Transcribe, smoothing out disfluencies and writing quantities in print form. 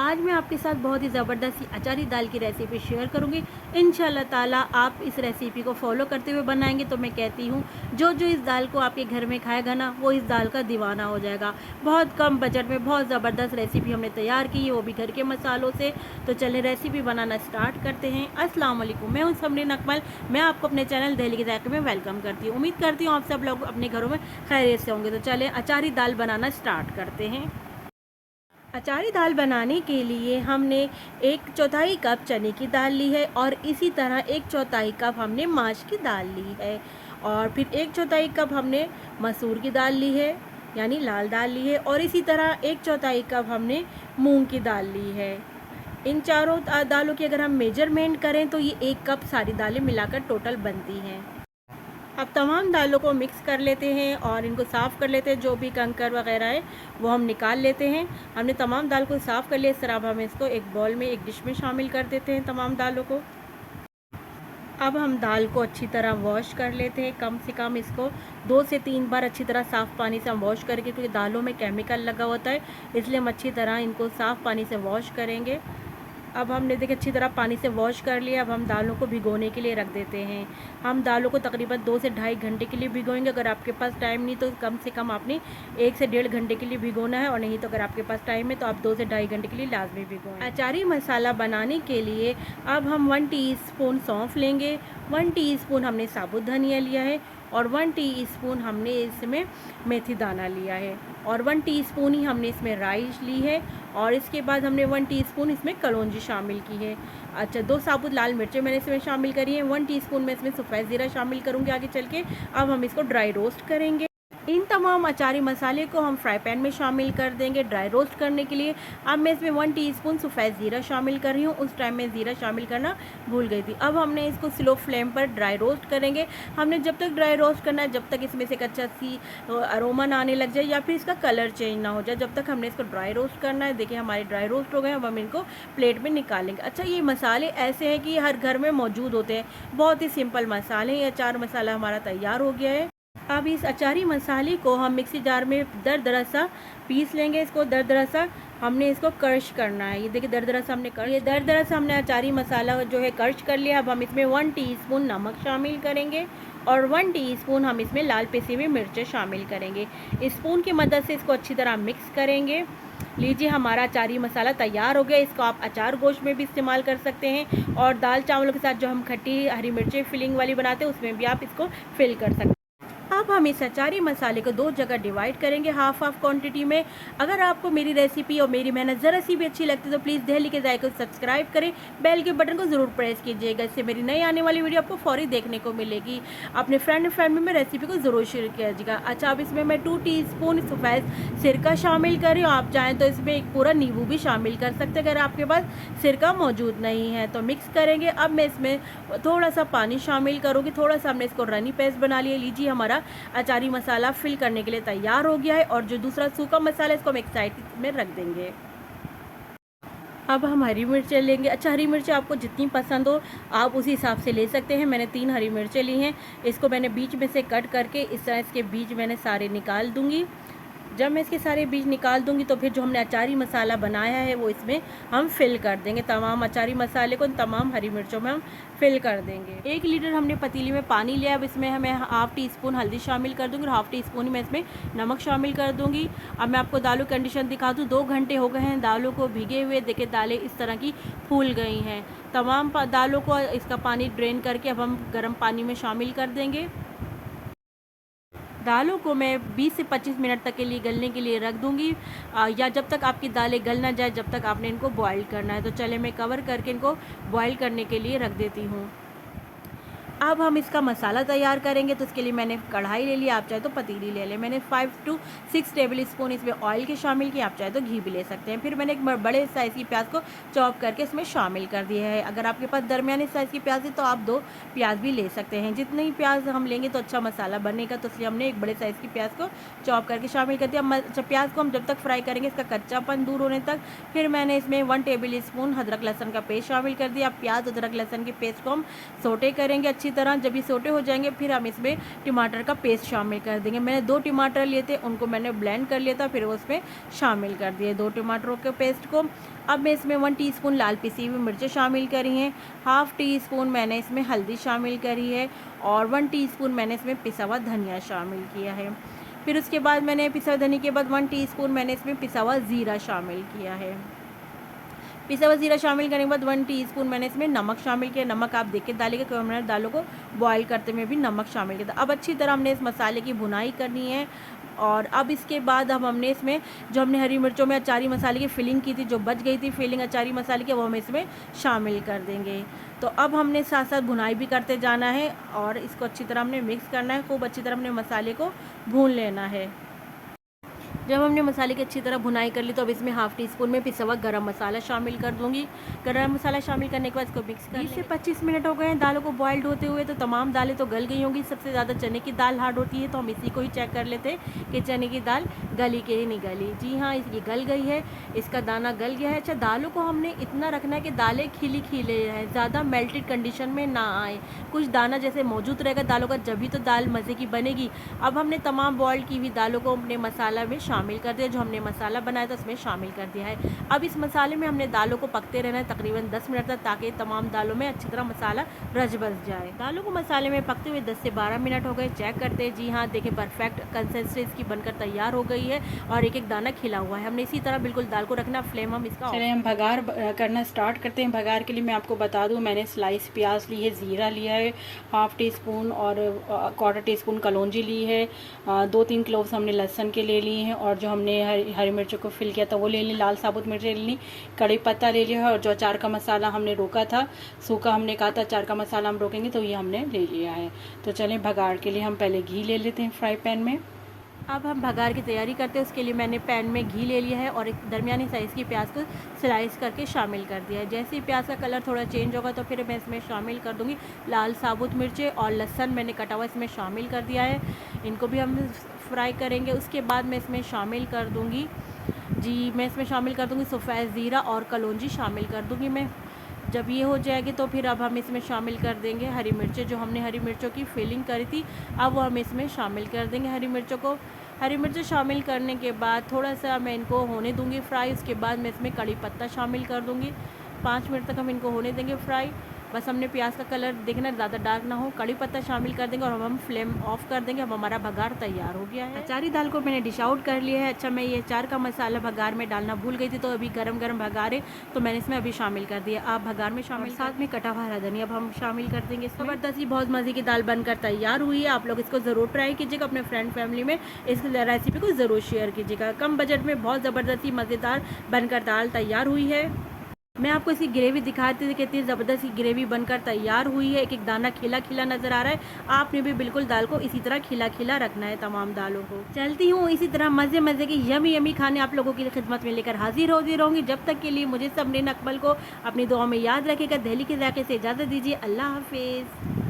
आज मैं आपके साथ बहुत ही ज़बरदस्त सी अचारी दाल की रेसिपी शेयर करूंगी। इंशाल्लाह ताला आप इस रेसिपी को फॉलो करते हुए बनाएंगे तो मैं कहती हूँ जो जो इस दाल को आपके घर में खाएगा ना वो इस दाल का दीवाना हो जाएगा। बहुत कम बजट में बहुत ज़बरदस्त रेसिपी हमने तैयार की है, वो भी घर के मसालों से। तो चलें रेसिपी बनाना स्टार्ट करते हैं। अस्सलाम वालेकुम, मैं हूँ समरीन अकमल। मैं आपको अपने चैनल दिल्ली के जायके में वेलकम करती हूँ। उम्मीद करती हूँ आप सब लोग अपने घरों में खैरियत से होंगे। तो चलें अचारी दाल बनाना स्टार्ट करते हैं। अचारी दाल बनाने के लिए हमने 1/4 कप चने की दाल ली है और इसी तरह 1/4 कप हमने माश की दाल ली है और फिर 1/4 कप हमने मसूर की दाल ली है यानी लाल दाल ली है और इसी तरह 1/4 कप हमने मूंग की दाल ली है। इन चारों दालों की अगर हम मेजरमेंट करें तो ये 1 कप सारी दालें मिलाकर टोटल बनती हैं। अब तमाम दालों को मिक्स कर लेते हैं और इनको साफ़ कर लेते हैं। जो भी कंकर वगैरह है वो हम निकाल लेते हैं। हमने तमाम दाल को साफ़ कर लिया। इस तरह अब हम इसको एक बॉल में एक डिश में शामिल कर देते हैं तमाम दालों को। अब हम दाल को अच्छी तरह वॉश कर लेते हैं। कम से कम इसको 2 से 3 बार अच्छी तरह साफ़ पानी से हम वॉश करेंगे क्योंकि दालों में केमिकल लगा होता है, इसलिए हम अच्छी तरह इनको साफ़ पानी से वॉश करेंगे। अब हमने देखिए अच्छी तरह पानी से वॉश कर लिया। अब हम दालों को भिगोने के लिए रख देते हैं। हम दालों को तकरीबन 2 से ढाई घंटे के लिए भिगोएंगे। अगर आपके पास टाइम नहीं तो कम से कम आपने 1 से 1.5 घंटे के लिए भिगोना है और नहीं तो अगर आपके पास टाइम है तो आप 2 से ढाई घंटे के लिए लाजमी भिगोएं। अचारी मसाला बनाने के लिए अब हम 1 टीस्पून सौंफ लेंगे, 1 टीस्पून हमने साबुत धनिया लिया है और 1 टीस्पून हमने इसमें मेथी दाना लिया है और 1 टीस्पून ही हमने इसमें राई ली है और इसके बाद हमने 1 टीस्पून इसमें कलौंजी शामिल की है। अच्छा, 2 साबुत लाल मिर्चें मैंने इसमें शामिल करी हैं। 1 टीस्पून मैं इसमें सफ़ेद ज़ीरा शामिल करूँगी आगे चल के। अब हम इसको ड्राई रोस्ट करेंगे। इन तमाम अचारी मसाले को हम फ्राई पैन में शामिल कर देंगे ड्राई रोस्ट करने के लिए। अब मैं इसमें 1 टीस्पून सफ़ेद ज़ीरा शामिल कर रही हूँ। उस टाइम में ज़ीरा शामिल करना भूल गई थी। अब हमने इसको स्लो फ्लेम पर ड्राई रोस्ट करेंगे। हमने जब तक ड्राई रोस्ट करना है जब तक इसमें से एक अच्छा सी अरोमा ना आने लग जाए या फिर इसका कलर चेंज ना हो जाए, जब तक हमने इसको ड्राई रोस्ट करना है। देखिए हमारे ड्राई रोस्ट हो गए। अब हम इनको प्लेट में निकालेंगे। अच्छा, ये मसाले ऐसे हैं कि हर घर में मौजूद होते हैं। बहुत ही सिंपल मसाले। ये अचार मसाला हमारा तैयार हो गया है। अब इस अचारी मसाले को हम मिक्सी जार में दरदरा सा पीस लेंगे। इसको दरदरा सा हमने इसको क्रश करना है। ये देखिए दरदरा सा हमने ये दरदरा सा हमने अचारी मसाला जो है क्रश कर लिया। अब हम इसमें 1 टीस्पून नमक शामिल करेंगे और 1 टीस्पून हम इसमें लाल पिसी हुई मिर्चें शामिल करेंगे। स्पून की मदद से इसको अच्छी तरह मिक्स करेंगे। लीजिए हमारा अचारी मसाला तैयार हो गया। इसको आप अचार गोश्त में भी इस्तेमाल कर सकते हैं और दाल चावलों के साथ जो हम खट्टी हरी मिर्चें फिलिंग वाली बनाते हैं उसमें भी आप इसको फिल कर सकते हैं। अब हम इस अचारी मसाले को 2 जगह डिवाइड करेंगे हाफ क्वांटिटी में। अगर आपको मेरी रेसिपी और मेरी मेहनत ज़रा सी भी अच्छी लगती है तो प्लीज़ दिल्ली के जायके को सब्सक्राइब करें, बेल के बटन को ज़रूर प्रेस कीजिएगा। इससे मेरी नई आने वाली वीडियो आपको फौरी देखने को मिलेगी। अपने फ्रेंड फैमिली में रेसिपी को ज़रूर शेयर कीजिएगा। अच्छा, अब इसमें मैं 2 टीस्पून सफ़ेद सिरका शामिल कर रही हूँ। आप चाहें तो इसमें एक पूरा नींबू भी शामिल कर सकते हैं अगर आपके पास सिरका मौजूद नहीं है तो। मिक्स करेंगे। अब मैं इसमें थोड़ा सा पानी शामिल करूँगी। थोड़ा सा हमने इसको रनी पेस्ट बना लिया। लीजिए हमारा अचारी मसाला फिल करने के लिए तैयार हो गया है और जो दूसरा सूखा मसाला है इसको हम एक साइड में रख देंगे। अब हम हरी मिर्चें लेंगे। अच्छा, हरी मिर्चें आपको जितनी पसंद हो आप उसी हिसाब से ले सकते हैं। मैंने 3 हरी मिर्चें ली हैं। इसको मैंने बीच में से कट करके इस तरह इसके बीज मैंने सारे निकाल दूंगी। जब मैं इसके सारे बीज निकाल दूंगी तो फिर जो हमने अचारी मसाला बनाया है वो इसमें हम फिल कर देंगे। तमाम अचारी मसाले को तमाम हरी मिर्चों में हम फिल कर देंगे। 1 लीटर हमने पतीली में पानी लिया। अब इसमें हमें हाफ़ टीस्पून हल्दी शामिल कर दूंगी और हाफ़ टीस्पून ही मैं इसमें नमक शामिल कर दूंगी। अब मैं आपको दालों की कंडीशन दिखा दूँ। 2 घंटे हो गए हैं दालों को भीगे हुए। देखिए दालें इस तरह की फूल गई हैं। तमाम दालों को इसका पानी ड्रेन करके अब हम गर्म पानी में शामिल कर देंगे। दालों को मैं 20 से 25 मिनट तक के लिए गलने के लिए रख दूंगी या जब तक आपकी दालें गल ना जाए जब तक आपने इनको बॉईल करना है। तो चले मैं कवर करके इनको बॉईल करने के लिए रख देती हूँ। अब हम इसका मसाला तैयार करेंगे तो इसके लिए मैंने कढ़ाई ले लिया, आप चाहे तो पतीली ले लें। मैंने 5 से 6 टेबल स्पून इसमें ऑयल के शामिल किए, आप चाहे तो घी भी ले सकते हैं। फिर मैंने एक बड़े साइज़ की प्याज को चॉप करके इसमें शामिल कर दिया है। अगर आपके पास दरमियानी साइज़ की प्याज है तो आप 2 प्याज भी ले सकते हैं। जितनी ही प्याज हम लेंगे तो अच्छा मसाला बनेगा, तो इसलिए हमने एक बड़े साइज़ की प्याज को चॉप करके शामिल कर दिया। अच्छा, प्याज को हम जब तक फ्राई करेंगे इसका कच्चापन दूर होने तक। फिर मैंने इसमें 1 टेबल स्पून अदरक लहसुन का पेस्ट शामिल कर दिया। प्याज अदरक लहसुन के पेस्ट को हम सोटे करेंगे अच्छी अच्छी तरह जब ये सोटे हो जाएंगे फिर हम इसमें टमाटर का पेस्ट शामिल कर देंगे। मैंने 2 टमाटर लिए थे, उनको मैंने ब्लेंड कर लिया था, फिर उसमें शामिल कर दिए 2 टमाटरों के पेस्ट को। अब मैं इसमें 1 टीस्पून लाल पिसी हुई मिर्चें शामिल करी हैं, हाफ़ टी स्पून मैंने इसमें हल्दी शामिल करी है और 1 टीस्पून मैंने इसमें पिसा हुआ धनिया शामिल किया है। फिर उसके बाद मैंने पिसा हुआ धनिया के बाद 1 टीस्पून मैंने इसमें पिसा हुआ ज़ीरा शामिल किया है। पिसा हुआ ज़ीरा शामिल करने के बाद 1 टीस्पून मैंने इसमें नमक शामिल किया। नमक आप देख के डालिएगा क्योंकि हमने दालों को बॉईल करते में भी नमक शामिल किया था। अब अच्छी तरह हमने इस मसाले की भुनाई करनी है और अब इसके बाद हमने इसमें जो हमने हरी मिर्चों में अचारी मसाले की फिलिंग की थी, जो बच गई थी फिलिंग अचारी मसाले की, वो हम इसमें शामिल कर देंगे। तो अब हमने साथ साथ भुनाई भी करते जाना है और इसको अच्छी तरह हमने मिक्स करना है, खूब अच्छी तरह हमने मसाले को भून लेना है। जब हमने मसाले की अच्छी तरह भुनाई कर ली तो अब इसमें हाफ़ टी स्पून में पिसा हुआ गरम मसाला शामिल कर दूंगी। गरम मसाला शामिल करने के बाद इसको मिक्स कर 20 से 25 मिनट हो गए हैं दालों को बॉइल्ड होते हुए, तो तमाम दालें तो गल गई होंगी। सबसे ज़्यादा चने की दाल हार्ड होती है, तो हम इसी को ही चेक कर लेते हैं कि चने की दाल गली के ही नहीं गली। जी हाँ, ये गल गई है, इसका दाना गल गया है। अच्छा, दालों को हमने इतना रखना है कि दालें खिली खिले रहें, ज़्यादा मेल्टेड कंडीशन में ना आए। कुछ दाना जैसे मौजूद रहेगा दालों का, जब भी तो दाल मज़े की बनेगी। अब हमने तमाम बॉइल्ड की हुई दालों को अपने मसाला में शामिल कर दिया, जो हमने मसाला बनाया था उसमें शामिल कर दिया है। अब इस मसाले में हमने दालों को पकते रहना है तकरीबन 10 मिनट तक, ताकि तमाम दालों में अच्छी तरह मसाला रच बस जाए। दालों को मसाले में पकते हुए 10 से 12 मिनट हो गए। चेक करते हैं, जी हाँ देखिए परफेक्ट कंसिस्टेंसी इसकी बनकर तैयार हो गई है और एक एक दाना खिला हुआ है। हमने इसी तरह बिल्कुल दाल को रखना। फ्लेम हम इसका चलिए हम भगार करना स्टार्ट करते हैं। भगार के लिए मैं आपको बता दूं, मैंने स्लाइस प्याज ली है, ज़ीरा लिया है हाफ़ टी स्पून और 1/4 टीस्पून कलौंजी ली है, 2-3 क्लोव्स हमने लहसुन के ले लिए हैं और जो हमने हरी मिर्चों को फिल किया था वो ले ली, लाल साबुत मिर्चें ले ली, कड़ी पत्ता ले लिया है और जो अचार का मसाला हमने रोका था, सूखा हमने कहा था अचार का मसाला हम रोकेंगे, तो ये हमने ले लिया है। तो चलें भगार के लिए हम पहले घी ले लेते हैं फ्राई पैन में। अब हम भगार की तैयारी करते हैं। उसके लिए मैंने पैन में घी ले लिया है और एक दरमियानी साइज़ की प्याज को स्लाइस करके शामिल कर दिया है। जैसे ही प्याज का कलर थोड़ा चेंज होगा तो फिर मैं इसमें शामिल कर दूंगी लाल साबुत मिर्चें और लहसुन मैंने कटा हुआ इसमें शामिल कर दिया है। इनको भी हम फ्राई करेंगे। उसके बाद मैं इसमें शामिल कर दूँगी मैं इसमें शामिल कर दूँगी सफ़ेद ज़ीरा और कलौंजी शामिल कर दूँगी मैं। जब ये हो जाएगी तो फिर अब हम इसमें शामिल कर देंगे हरी मिर्चें, जो हमने हरी मिर्चों की फिलिंग करी थी, अब वो हम इसमें शामिल कर देंगे हरी मिर्चों को। हरी मिर्चें शामिल करने के बाद थोड़ा सा मैं इनको होने दूंगी फ्राई। उसके बाद मैं इसमें कड़ी पत्ता शामिल कर दूंगी। 5 मिनट तक हम इनको होने देंगे फ्राई। बस हमने प्याज का कलर देखना ज़्यादा डार्क ना हो। कड़ी पत्ता शामिल कर देंगे और हम फ्लेम ऑफ कर देंगे। अब हमारा भगार तैयार हो गया है। अचारी दाल को मैंने डिश आउट कर लिया है। अच्छा, मैं ये अचार का मसाला भगार में डालना भूल गई थी, तो अभी गरम गरम भगार है तो मैंने इसमें अभी शामिल कर दिया। आप भगार में शामिल, साथ में कटा हुआ हरा धनिया अब हम शामिल कर देंगे। ज़बरदस्त ही बहुत मज़े की दाल बनकर तैयार हुई है। आप लोग इसको ज़रूर ट्राई कीजिएगा, अपने फ्रेंड फैमिली में इस रेसिपी को ज़रूर शेयर कीजिएगा। कम बजट में बहुत ज़बरदस्त ही मज़ेदार बनकर दाल तैयार हुई है। मैं आपको इसकी ग्रेवी दिखाती थी, कितनी ज़बरदस्त ग्रेवी बनकर तैयार हुई है। एक एक दाना खिला खिला नज़र आ रहा है। आपने भी बिल्कुल दाल को इसी तरह खिला खिला रखना है तमाम दालों को। चलती हूँ इसी तरह मज़े मज़े के यमी यमी खाने आप लोगों की खिदमत में लेकर हाजिर होती रहूँगी। जब तक के लिए मुझे सबरीन अकमल को अपनी दुआ में याद रखेगा। दिल्ली के ज़ायके से इजाज़त दीजिए। अल्लाह हाफिज़।